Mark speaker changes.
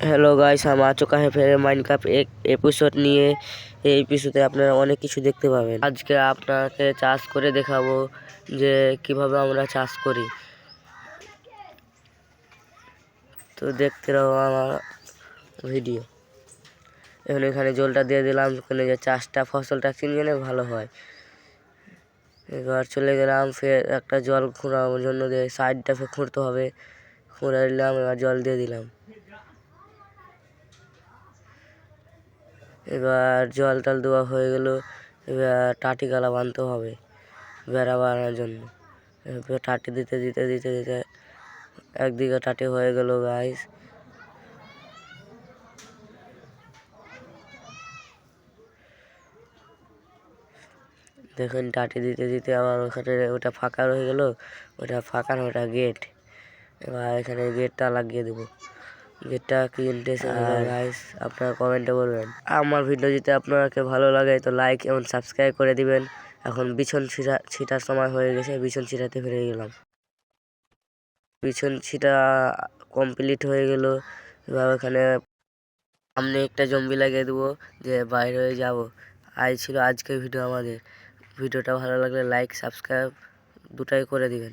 Speaker 1: Hello guys, हम आ चुका है फिर माइनक्राफ्ट एक এপিসোড নিয়ে। এই এপিসোডে আপনারা অনেক কিছু দেখতে পাবেন। আজকে আপনাকে চাষ করে দেখাবো যে কিভাবে আমরা চাষ করি। তো দেখতে রহো আমার ভিডিও। এখন এখানে জলটা দিয়ে দিলাম, ওখানে যে চাষটা ফসলটা কিনলে ভালো হয়। এবার চলে গেলাম, ফের একটা জল খোঁড়ানোর জন্য দিয়ে সাইডটা ফের খুঁড়তে হবে। খুঁড়ে দিলাম, এবার জল দিয়ে দিলাম। এবার জল টল দেওয়া হয়ে গেল। এবার টাটি গালা বাঁধতে হবে বেড়া বানানোর জন্য। এবার টাটি দিতে দিতে দিতে দিতে একদিকে টাটি হয়ে গেল গাইস। দেখুন টাটি দিতে দিতে আবার ওখানে ওটা ফাঁকা রয়ে গেল, ওটা ফাঁকা না, ওটা গেট। এবার এখানে গেটটা লাগিয়ে দেবো। গেটটা কি ইন্টারেস্টিং গাইস আপনারা কমেন্টে বলবেন। আমার ভিডিও যদি আপনাকে ভালো লাগে তো লাইক এবং সাবস্ক্রাইব করে দিবেন। এখন বিছন ছিটার সময় হয়ে গেছে, বিছন ছিটাতে ফিরে গেলাম। বিছন ছিটা কমপ্লিট হয়ে গেল। এবার ওখানে সামনে একটা জম্বি লাগিয়ে দেবো যে বাইরে হয়ে যাব। ছিল আজকের ভিডিও আমাদের। ভিডিওটা ভালো লাগলে লাইক সাবস্ক্রাইব দুটাই করে দিবেন।